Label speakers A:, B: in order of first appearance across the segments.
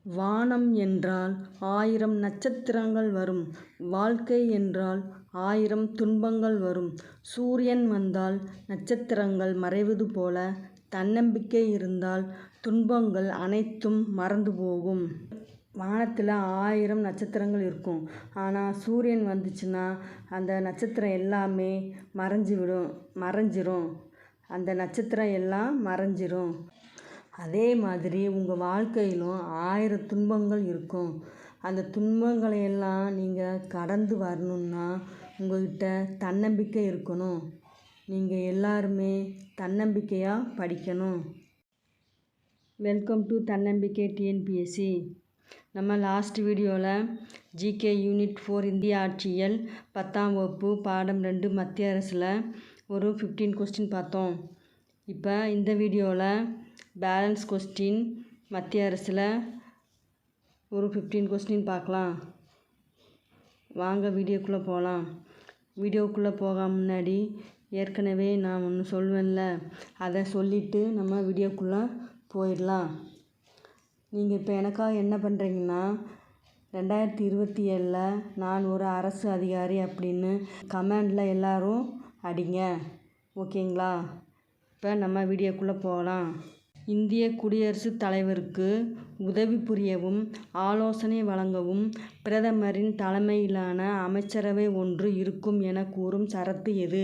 A: வானம் என்றால் 1000 நட்சத்திரங்கள் வரும். வாழ்க்கை என்றால் 1000 துன்பங்கள் வரும். சூரியன் வந்தால் நட்சத்திரங்கள் மறைவது போல தன்னம்பிக்கை இருந்தால் துன்பங்கள் அனைத்தும் மறந்து போகும். வானத்தில் 1000 நட்சத்திரங்கள் இருக்கும். ஆனால் சூரியன் வந்துச்சுன்னா அந்த நட்சத்திரம் எல்லாமே மறைஞ்சிரும். அந்த நட்சத்திரம் எல்லாம் மறைஞ்சிரும். அதே மாதிரி உங்கள் வாழ்க்கையிலும் 1000 துன்பங்கள் இருக்கும். அந்த துன்பங்களை எல்லாம் நீங்கள் கடந்து வரணுன்னா உங்கள்கிட்ட தன்னம்பிக்கை இருக்கணும். நீங்கள் எல்லாருமே தன்னம்பிக்கையாக படிக்கணும். வெல்கம் டு தன்னம்பிக்கை டிஎன்பிஎஸ்சி. நம்ம லாஸ்ட் வீடியோவில் ஜிகே யூனிட் 4 இந்திய ஆட்சியியல் 10ஆம் வகுப்பு பாடம் 2 மத்திய அரசில் ஒரு 15 கொஸ்டின் பார்த்தோம். இப்போ இந்த வீடியோவில் பேலன்ஸ் கொஸ்டின் மத்திய அரசில் ஒரு 15 கொஸ்டின் பார்க்கலாம். வாங்க வீடியோக்குள்ளே போகலாம். வீடியோக்குள்ளே போக முன்னாடி ஏற்கனவே நான் ஒன்று சொல்வேன்ல, அதை சொல்லிவிட்டு நம்ம வீடியோக்குள்ளே போயிடலாம். நீங்கள் இப்போ எனக்காக என்ன பண்ணுறீங்கன்னா 2027 நான் ஒரு அரசு அதிகாரி அப்படின்னு கமெண்டில் எல்லோரும் அடிங்க. ஓகேங்களா? இப்போ நம்ம வீடியோக்குள்ளே போகலாம். இந்திய குடியரசுத் தலைவருக்கு உதவி புரியவும் ஆலோசனை வழங்கவும் பிரதமரின் தலைமையிலான அமைச்சரவை ஒன்று இருக்கும் என கூறும் சரத்து எது?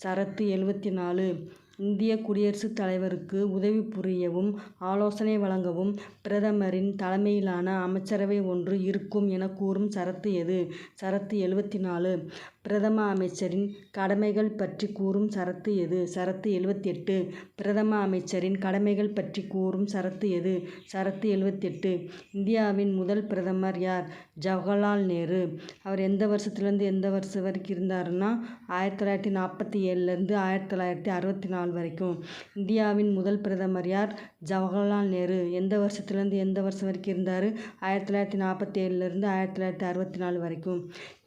A: சரத்து 74. இந்திய குடியரசுத் தலைவருக்கு உதவி புரியவும் ஆலோசனை வழங்கவும் பிரதமரின் தலைமையிலான அமைச்சரவை ஒன்று இருக்கும் என கூறும் சரத்து எது? சரத்து 74. பிரதம அமைச்சரின் கடமைகள் பற்றி கூறும் சரத்து எது? சரத்து 78. பிரதம அமைச்சரின் கடமைகள் பற்றி கூறும் சரத்து எது? சரத்து 78. இந்தியாவின் முதல் பிரதமர் யார்? ஜவஹர்லால் நேரு. அவர் எந்த வருஷத்துலேருந்து எந்த வருஷம் வரைக்கும் இருந்தாருன்னா 1947லேருந்து 1964 வரைக்கும். இந்தியாவின் முதல் பிரதமர் யார்? ஜவஹர்லால் நேரு. எந்த வருஷத்துலேருந்து எந்த வருஷம் வரைக்கும் இருந்தார்? 1947லேருந்து 1964 வரைக்கும்.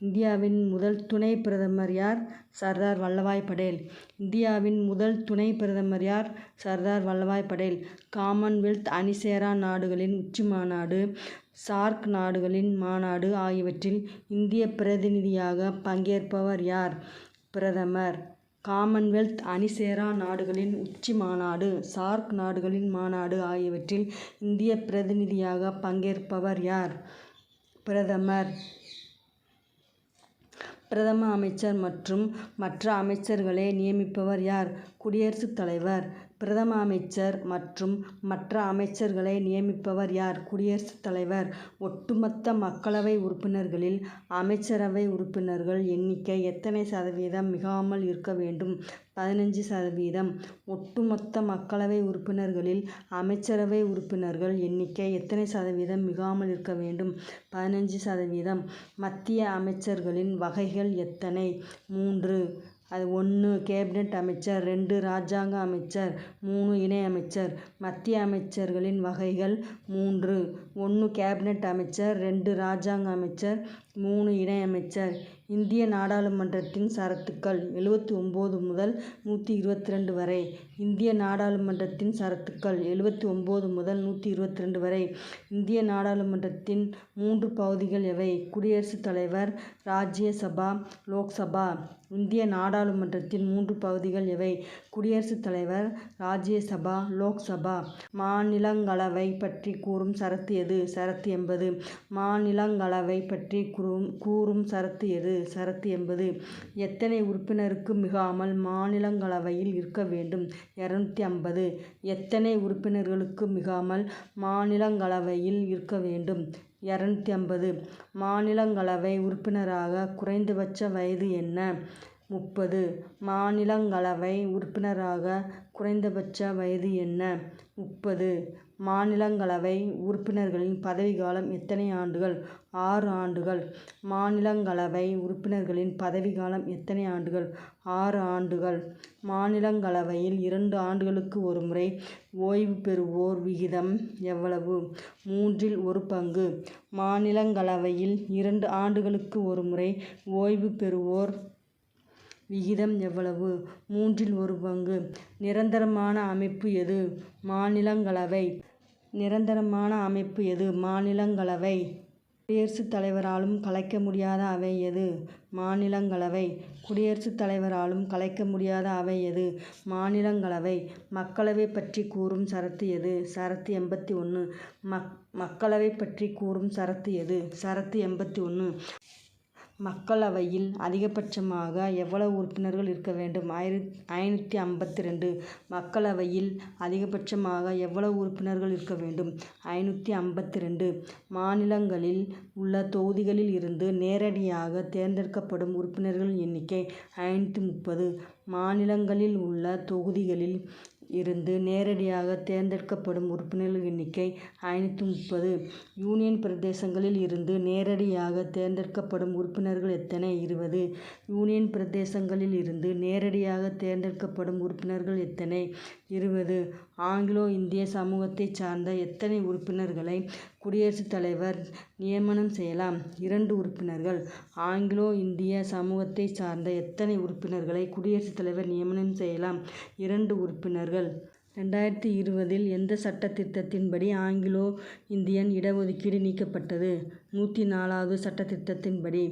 A: இந்தியாவின் முதல் துணை பிரதமர் யார்? சர்தார் வல்லபாய் படேல். இந்தியாவின் முதல் துணை பிரதமர் யார்? சர்தார் வல்லபாய் படேல். காமன்வெல்த் அணிசேரா நாடுகளின் உச்சி மாநாடு, சார்க் நாடுகளின் மாநாடு ஆகியவற்றில் இந்திய பிரதிநிதியாக பங்கேற்பவர் யார்? பிரதமர். காமன்வெல்த் அணிசேரா நாடுகளின் உச்சி மாநாடு, சார்க் நாடுகளின் மாநாடு ஆகியவற்றில் இந்திய பிரதிநிதியாக பங்கேற்பவர் யார்? பிரதமர். பிரதம அமைச்சர் மற்றும் மற்ற அமைச்சர்களை நியமிப்பவர் யார்? குடியரசுத் தலைவர். பிரதம அமைச்சர் மற்றும் மற்ற அமைச்சர்களை நியமிப்பவர் யார்? குடியரசுத் தலைவர். ஒட்டுமொத்த மக்களவை உறுப்பினர்களில் அமைச்சரவை உறுப்பினர்கள் எண்ணிக்கை எத்தனை சதவீதம் மிகாமல் இருக்க வேண்டும்? 15%. ஒட்டுமொத்த மக்களவை உறுப்பினர்களில் அமைச்சரவை உறுப்பினர்கள் எண்ணிக்கை எத்தனை சதவீதம் மிகாமல் இருக்க வேண்டும்? 15%. மத்திய அமைச்சர்களின் வகைகள் எத்தனை? 3. அது 1 கேபினட் அமைச்சர், 2 இராஜாங்க அமைச்சர், 3 இணை அமைச்சர். மத்திய அமைச்சர்களின் வகைகள் 3. 1 கேபினட் அமைச்சர், 2 இராஜாங்க அமைச்சர், 3 இணை அமைச்சர். இந்திய நாடாளுமன்றத்தின் சரத்துக்கள் 79 முதல் 122 வரை. இந்திய நாடாளுமன்றத்தின் சரத்துக்கள் 79 முதல் 122 வரை. இந்திய நாடாளுமன்றத்தின் 3 பகுதிகள் எவை? குடியரசுத் தலைவர், ராஜ்யசபா, லோக்சபா. இந்திய நாடாளுமன்றத்தின் 3 பகுதிகள் எவை? குடியரசுத் தலைவர், ராஜ்யசபா, லோக்சபா. மாநிலங்களவை பற்றி கூறும் சரத்து எது? சரத்து 80. மாநிலங்களவை பற்றி கூறும் சரத்து எது? சரத்து 80. எத்தனை உறுப்பினருக்கு மிகாமல் மாநிலங்களவையில் இருக்க வேண்டும்? 250. எத்தனை உறுப்பினர்களுக்கு மிகாமல் மாநிலங்களவையில் இருக்க வேண்டும்? 250. மாநிலங்களவை உறுப்பினராக குறைந்தபட்ச வயது என்ன? 30. மாநிலங்களவை உறுப்பினராக குறைந்தபட்ச வயது என்ன? 30. மாநிலங்களவை உறுப்பினர்களின் பதவிக்காலம் எத்தனை ஆண்டுகள்? 6 ஆண்டுகள். மாநிலங்களவை உறுப்பினர்களின் பதவிக்காலம் எத்தனை ஆண்டுகள்? 6 ஆண்டுகள். மாநிலங்களவையில் 2 ஆண்டுகளுக்கு ஒருமுறை ஓய்வு பெறுவோர் விகிதம் எவ்வளவு? 1/3. மாநிலங்களவையில் 2 ஆண்டுகளுக்கு ஒருமுறை ஓய்வு பெறுவோர் விகிதம் எவ்வளவு? 1/3. நிரந்தரமான அமைப்பு எது? மாநிலங்களவை. நிரந்தரமான அமைப்பு எது? மாநிலங்களவை. குடியரசுத் தலைவராலும் கலைக்க முடியாத அவை எது? மாநிலங்களவை. குடியரசுத் தலைவராலும் கலைக்க முடியாத அவை எது? மாநிலங்களவை. மக்களவை பற்றி கூறும் சரத்து எது? சரத்து 81. மக்களவை பற்றி கூறும் சரத்து எது? சரத்து 81. மக்களவையில் அதிகபட்சமாக எவ்வளவு உறுப்பினர்கள் இருக்க வேண்டும்? 552. மக்களவையில் அதிகபட்சமாக எவ்வளவு உறுப்பினர்கள் இருக்க வேண்டும்? 552. மாநிலங்களில் உள்ள தொகுதிகளில் இருந்து நேரடியாக தேர்ந்தெடுக்கப்படும் உறுப்பினர்களின் எண்ணிக்கை 530. மாநிலங்களில் உள்ள தொகுதிகளில் இருந்து நேரடியாக தேர்ந்தெடுக்கப்படும் உறுப்பினர்கள் எண்ணிக்கை 530. யூனியன் பிரதேசங்களில் இருந்து நேரடியாக தேர்ந்தெடுக்கப்படும் உறுப்பினர்கள் எத்தனை? 20. யூனியன் பிரதேசங்களில் இருந்து நேரடியாக தேர்ந்தெடுக்கப்படும் உறுப்பினர்கள் எத்தனை? 20. ஆங்கிலோ இந்திய சமூகத்தைச் சார்ந்த எத்தனை உறுப்பினர்களை குடியரசுத் தலைவர் நியமனம் செய்யலாம்? 2 உறுப்பினர்கள். ஆங்கிலோ இந்திய சமூகத்தைச் சார்ந்த எத்தனை உறுப்பினர்களை குடியரசுத் தலைவர் நியமனம் செய்யலாம்? 2 உறுப்பினர்கள். 2020 எந்த சட்ட திருத்தத்தின்படி ஆங்கிலோ இந்தியன் இடஒதுக்கீடு நீக்கப்பட்டது? 104வது சட்ட திருத்தத்தின்படி.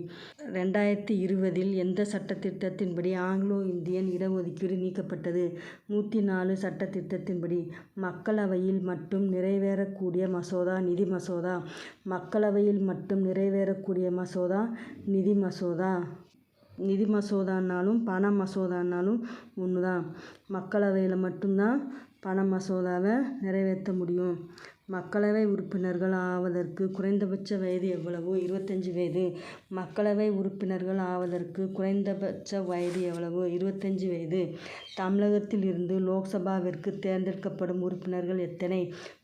A: 2020 எந்த சட்ட திருத்தத்தின்படி ஆங்கிலோ இந்தியன் இடஒதுக்கீடு நீக்கப்பட்டது? 104 சட்ட திருத்தத்தின்படி. மக்களவையில் மட்டும் நிறைவேறக்கூடிய மசோதா நிதி மசோதா. மக்களவையில் மட்டும் நிறைவேறக்கூடிய மசோதா நிதி மசோதா. நிதி மசோதானாலும் பண மசோதானாலும் ஒன்று தான். மக்களவையில் மட்டும்தான் பண மசோதாவை நிறைவேற்ற முடியும். மக்களவை உறுப்பினர்கள் ஆவதற்கு குறைந்தபட்ச வயது எவ்வளவு? 25 வயது. மக்களவை உறுப்பினர்கள் ஆவதற்கு குறைந்தபட்ச வயது எவ்வளவு? 25 வயது. தமிழகத்தில் இருந்து லோக்சபாவிற்கு தேர்ந்தெடுக்கப்படும் உறுப்பினர்கள் எத்தனை?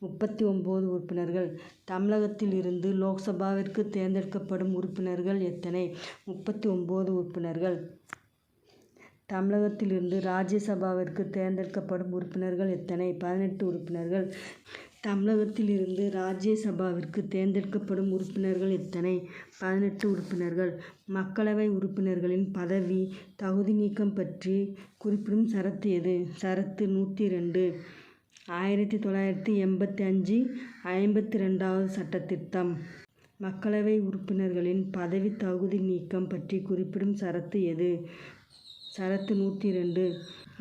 A: 39 உறுப்பினர்கள். தமிழகத்தில் இருந்து லோக்சபாவிற்கு தேர்ந்தெடுக்கப்படும் உறுப்பினர்கள் எத்தனை? 39 உறுப்பினர்கள். தமிழகத்தில் இருந்து ராஜ்யசபாவிற்கு தேர்ந்தெடுக்கப்படும் உறுப்பினர்கள் எத்தனை? 18 உறுப்பினர்கள். தமிழகத்தில் இருந்து ராஜ்யசபாவிற்கு தேர்ந்தெடுக்கப்படும் உறுப்பினர்கள் எத்தனை? 18 உறுப்பினர்கள். மக்களவை உறுப்பினர்களின் பதவி தகுதி நீக்கம் பற்றி குறிப்பிடும் சரத்து எது? சரத்து 102. 1985 52வது சட்டத்திருத்தம். மக்களவை உறுப்பினர்களின் பதவி தகுதி நீக்கம் பற்றி குறிப்பிடும் சரத்து எது? சரத்து 102.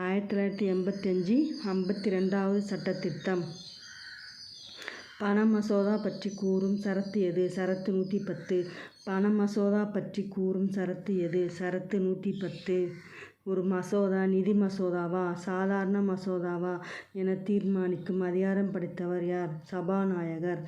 A: 1985 52வது சட்டத்திருத்தம். பண மசோதா பற்றி கூறும் சரத்து எது? சரத்து 110. பண மசோதா பற்றி கூறும் சரத்து எது? சரத்து 110. ஒரு மசோதா நிதி மசோதாவா சாதாரண மசோதாவா என தீர்மானிக்கும் அதிகாரம் படைத்தவர் யார்? சபாநாயகர்.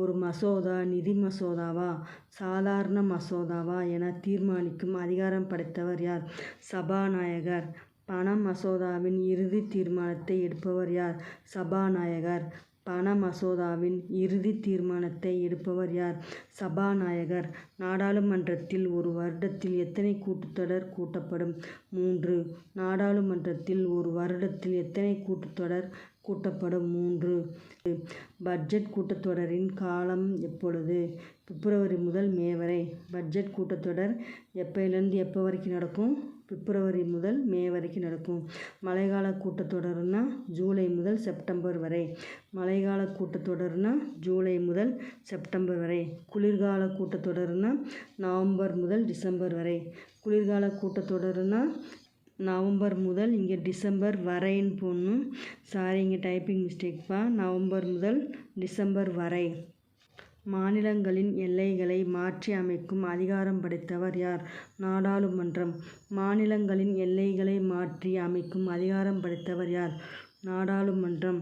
A: ஒரு மசோதா நிதி மசோதாவா சாதாரண மசோதாவா என தீர்மானிக்கும் அதிகாரம் படைத்தவர் யார்? சபாநாயகர். பண மசோதாவின் இறுதி தீர்மானத்தை எடுப்பவர் யார்? சபாநாயகர். பண மசோதாவின் இறுதி தீர்மானத்தை எடுப்பவர் யார்? சபாநாயகர். நாடாளுமன்றத்தில் ஒரு வருடத்தில் எத்தனை கூட்டத்தொடர் கூட்டப்படும்? 3. நாடாளுமன்றத்தில் ஒரு வருடத்தில் எத்தனை கூட்டத்தொடர் கூட்டப்படும்? 3. பட்ஜெட் கூட்டத்தொடரின் காலம் எப்பொழுது? பிப்ரவரி முதல் மே வரை. பட்ஜெட் கூட்டத்தொடர் எப்பயிலிருந்து எப்போ வரைக்கும் நடக்கும்? பிப்ரவரி முதல் மே வரைக்கும் நடக்கும். மழைக்கால கூட்டத்தொடர்னா ஜூலை முதல் செப்டம்பர் வரை. மழைக்கால கூட்டத்தொடர்னா ஜூலை முதல் செப்டம்பர் வரை. குளிர்கால கூட்டத்தொடர்னா நவம்பர் முதல் டிசம்பர் வரை. குளிர்கால கூட்டத்தொடர்னா நவம்பர் முதல் இங்கே டிசம்பர் வரைன்னு போடணும். சாரி, இங்கே டைப்பிங் மிஸ்டேக்ப்பா. நவம்பர் முதல் டிசம்பர் வரை. மாநிலங்களின் எல்லைகளை மாற்றி அமைக்கும் அதிகாரம் படைத்தவர் யார்? நாடாளுமன்றம். மாநிலங்களின் எல்லைகளை மாற்றி அமைக்கும் அதிகாரம் படைத்தவர் யார்? நாடாளுமன்றம்.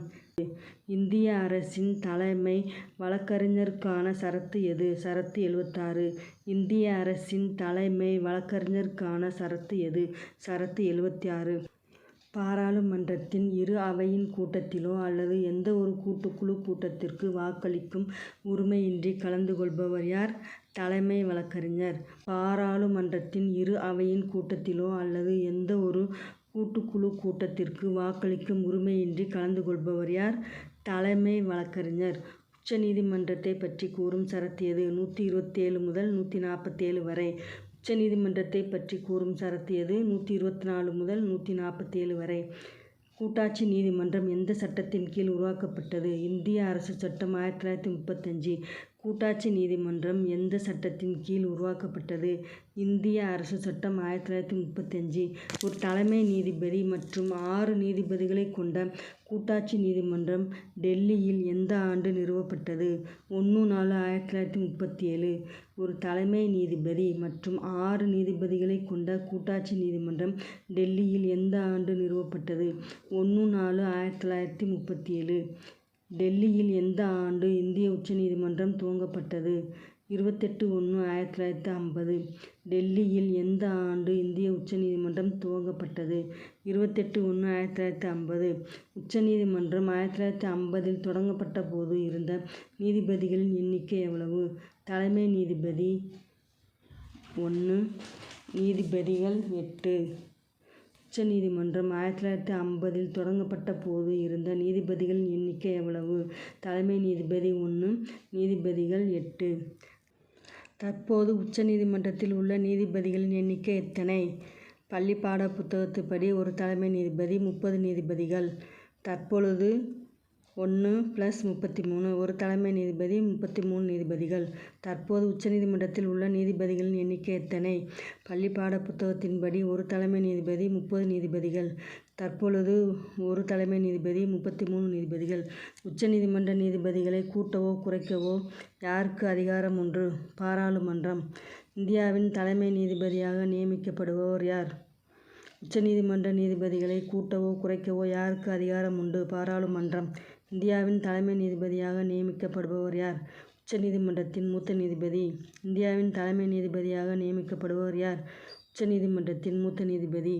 A: இந்திய அரசின் தலைமை வழக்கறிஞருக்கான சரத்து எது? சரத்து 76. இந்திய அரசின் தலைமை வழக்கறிஞருக்கான சரத்து எது? சரத்து 76. பாராளுமன்றத்தின் இரு அவையின் கூட்டத்திலோ அல்லது எந்த ஒரு கூட்டுக்குழு கூட்டத்திற்கு வாக்களிக்கும் உரிமையின்றி கலந்து கொள்பவர் யார்? தலைமை வழக்கறிஞர். பாராளுமன்றத்தின் இரு அவையின் கூட்டத்திலோ அல்லது எந்த ஒரு கூட்டுக்குழு கூட்டத்திற்கு வாக்களிக்கும் உரிமையின்றி கலந்து கொள்பவர் யார்? தலைமை வழக்கறிஞர். உச்ச நீதிமன்றத்தை பற்றி கூறும் சரத்து எது? 127 முதல் 147 வரை. உச்ச நீதிமன்றத்தை பற்றி கூறும் சரத்து எது? 124 முதல் 147 வரை. கூட்டாட்சி நீதிமன்றம் எந்த சட்டத்தின் கீழ் உருவாக்கப்பட்டது? இந்திய அரசு சட்டம் 1935. கூட்டாட்சி நீதிமன்றம் எந்த சட்டத்தின் கீழ் உருவாக்கப்பட்டது? இந்திய அரசு சட்டம் 1935. ஒரு தலைமை நீதிபதி மற்றும் 6 நீதிபதிகளை கொண்ட கூட்டாட்சி நீதிமன்றம் டெல்லியில் எந்த ஆண்டு நிறுவப்பட்டது? 1/4/1937. ஒரு தலைமை நீதிபதி மற்றும் 6 நீதிபதிகளை கொண்ட கூட்டாட்சி நீதிமன்றம் டெல்லியில் எந்த ஆண்டு நிறுவப்பட்டது? 1/4/1937. டெல்லியில் எந்த ஆண்டு இந்திய உச்ச நீதிமன்றம் துவங்கப்பட்டது? 28/1/1950. டெல்லியில் எந்த ஆண்டு இந்திய உச்ச நீதிமன்றம் துவங்கப்பட்டது? 28/1/1950. உச்ச நீதிமன்றம் 1950 தொடங்கப்பட்ட போது இருந்த நீதிபதிகளின் எண்ணிக்கை எவ்வளவு? தலைமை நீதிபதி 1, நீதிபதிகள் 8. உச்ச நீதிமன்றம் 1950 தொடங்கப்பட்ட போது இருந்த நீதிபதிகளின் எண்ணிக்கை எவ்வளவு? தலைமை நீதிபதி 1, நீதிபதிகள் 8. தற்போது உச்ச நீதிமன்றத்தில் உள்ள நீதிபதிகளின் எண்ணிக்கை எத்தனை? பள்ளி பாட புத்தகத்துப்படி ஒரு தலைமை நீதிபதி 30 நீதிபதிகள். தற்பொழுது 1+33. ஒரு தலைமை நீதிபதி 33 நீதிபதிகள். தற்போது உச்ச நீதிமன்றத்தில் உள்ள நீதிபதிகளின் எண்ணிக்கை எத்தனை? பள்ளி பாட புத்தகத்தின்படி ஒரு தலைமை நீதிபதி 30 நீதிபதிகள். தற்பொழுது ஒரு தலைமை நீதிபதி 33 நீதிபதிகள். உச்ச நீதிமன்ற நீதிபதிகளை கூட்டவோ குறைக்கவோ யாருக்கு அதிகாரம் உண்டு? பாராளுமன்றம். இந்தியாவின் தலைமை நீதிபதியாக நியமிக்கப்படுபவர் யார்? உச்ச நீதிமன்ற நீதிபதிகளை கூட்டவோ குறைக்கவோ யாருக்கு அதிகாரம் உண்டு? பாராளுமன்றம். இந்தியாவின் தலைமை நீதிபதியாக நியமிக்கப்படுபவர் யார்? உச்ச நீதிமன்றத்தின் மூத்த நீதிபதி. இந்தியாவின் தலைமை நீதிபதியாக நியமிக்கப்படுபவர் யார்? உச்ச நீதிமன்றத்தின் மூத்த நீதிபதி.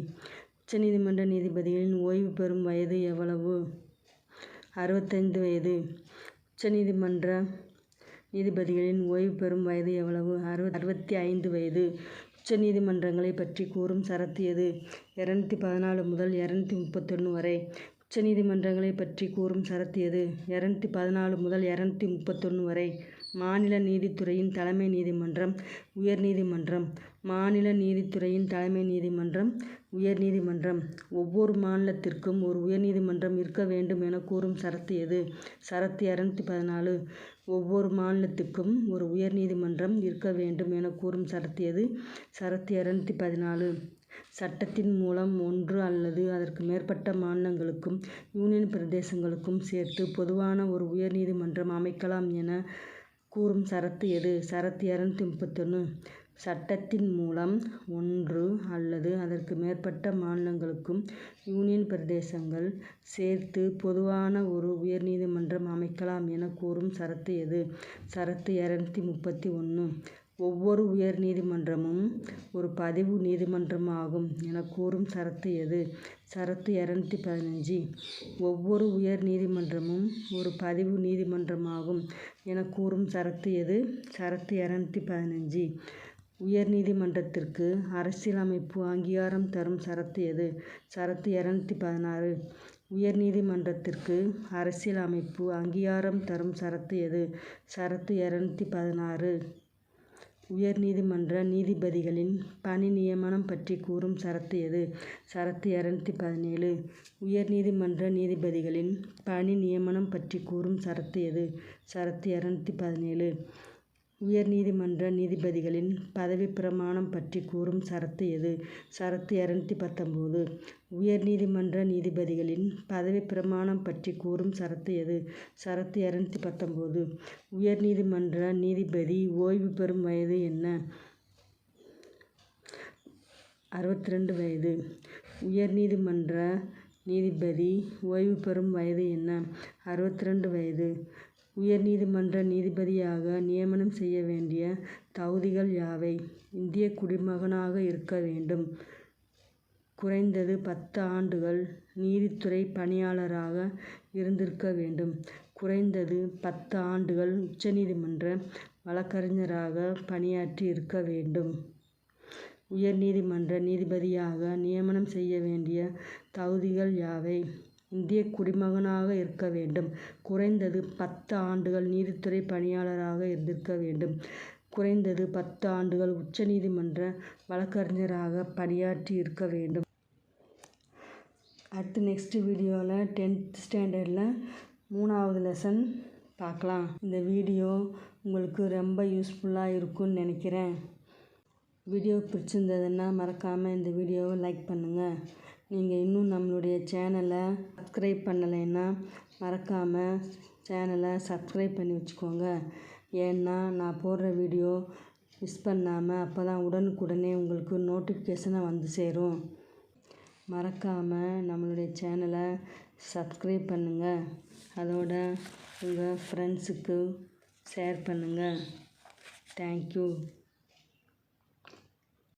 A: உச்ச நீதிமன்ற நீதிபதிகளின் ஓய்வு பெறும் வயது எவ்வளவு? 65 வயது. உச்ச நீதிமன்ற நீதிபதிகளின் ஓய்வு பெறும் வயது எவ்வளவு? 65 வயது. உச்ச நீதிமன்றங்களை பற்றி கூறும் சரத்து எது? 214 முதல் 231 வரை. உச்ச நீதிமன்றங்களை பற்றி கூறும் சரத்து எது? 214 முதல் 231 வரை. மாநில நீதித்துறையின் தலைமை நீதிமன்றம் உயர் நீதிமன்றம். மாநில நீதித்துறையின் தலைமை நீதிமன்றம் உயர் நீதிமன்றம். ஒவ்வொரு மாநிலத்திற்கும் ஒரு உயர் நீதிமன்றம் இருக்க வேண்டும் என கூறும் சரத்து எது? சரத்து 214. ஒவ்வொரு மாநிலத்துக்கும் ஒரு உயர் நீதிமன்றம் இருக்க வேண்டும் என கூறும் சரத்து எது? சரத்து 214. சட்டத்தின் மூலம் ஒன்று அல்லது அதற்கு மேற்பட்ட மாநிலங்களுக்கும் யூனியன் பிரதேசங்களுக்கும் சேர்த்து பொதுவான ஒரு உயர் நீதிமன்றம் அமைக்கலாம் என கூறும் சரத்து எது? சரத்து 231. சட்டத்தின் மூலம் ஒன்று அல்லது அதற்கு மேற்பட்ட மாநிலங்களுக்கும் யூனியன் பிரதேசங்கள் சேர்த்து பொதுவான ஒரு உயர் நீதிமன்றம் அமைக்கலாம் என கூறும் சரத்து எது? சரத்து 231. ஒவ்வொரு உயர் நீதிமன்றமும் ஒரு பதிவு நீதிமன்றமாகும் என கூறும் சரத்து எது? சரத்து 215. ஒவ்வொரு உயர் நீதிமன்றமும் ஒரு பதிவு நீதிமன்றமாகும் என கூறும் சரத்து எது? சரத்து 215. உயர் நீதிமன்றத்திற்கு அரசியலமைப்பு அங்கீகாரம் தரும் சரத்து எது? சரத்து 216. உயர் நீதிமன்றத்திற்கு அரசியல் அமைப்பு அங்கீகாரம் தரும் சரத்து எது? சரத்து 216. உயர் நீதிமன்ற நீதிபதிகளின் பணி நியமனம் பற்றி கூறும் சரத்து எது? சரத்து 217. உயர் நீதிமன்ற நீதிபதிகளின் பணி நியமனம் பற்றி கூறும் சரத்து எது? சரத்து 217. உயர் நீதிமன்ற நீதிபதிகளின் பதவி பிரமாணம் பற்றி கூறும் சரத்து எது? சரத்து 219. உயர் நீதிமன்ற நீதிபதிகளின் பதவி பிரமாணம் பற்றி கூறும் சரத்து எது? சரத்து 219. உயர் நீதிமன்ற நீதிபதி ஓய்வு பெறும் வயது என்ன? 62 வயது. உயர் நீதிமன்ற நீதிபதி ஓய்வு பெறும் வயது என்ன? 62 வயது. உயர் நீதிமன்ற நீதிபதியாக நியமனம் செய்ய வேண்டிய தகுதிகள் யாவை? இந்திய குடிமகனாக இருக்க வேண்டும். குறைந்தது 10 ஆண்டுகள் நீதித்துறை பணியாளராக இருந்திருக்க வேண்டும். குறைந்தது 10 ஆண்டுகள் உச்ச நீதிமன்ற வழக்கறிஞராக பணியாற்றி இருக்க வேண்டும். உயர் நீதிமன்ற நீதிபதியாக நியமனம் செய்ய வேண்டிய தகுதிகள் யாவை? இந்திய குடிமகனாக இருக்க வேண்டும். குறைந்தது 10 ஆண்டுகள் நீதித்துறை பணியாளராக இருந்திருக்க வேண்டும். குறைந்தது 10 ஆண்டுகள் உச்ச நீதிமன்ற வழக்கறிஞராக பணியாற்றி இருக்க வேண்டும். அடுத்து நெக்ஸ்ட்டு வீடியோவில் 10th ஸ்டாண்டர்டில் 3வது லெசன் பார்க்கலாம். இந்த வீடியோ உங்களுக்கு ரொம்ப யூஸ்ஃபுல்லாக இருக்கும்னு நினைக்கிறேன். வீடியோ பிடிச்சிருந்ததுன்னா மறக்காமல் இந்த வீடியோவை லைக் பண்ணுங்கள். நீங்கள் இன்னும் நம்மளுடைய சேனலை சப்ஸ்கிரைப் பண்ணலைன்னா மறக்காமல் சேனலை சப்ஸ்கிரைப் பண்ணி வச்சுக்கோங்க. ஏன்னா நான் போடுற வீடியோ மிஸ் பண்ணாமல் அப்போ தான் உடனுக்குடனே உங்களுக்கு நோட்டிஃபிகேஷனாக வந்து சேரும். மறக்காமல் நம்மளுடைய சேனலை சப்ஸ்கிரைப் பண்ணுங்கள். அதோட உங்கள் ஃப்ரெண்ட்ஸுக்கு ஷேர் பண்ணுங்கள். தேங்க்யூ.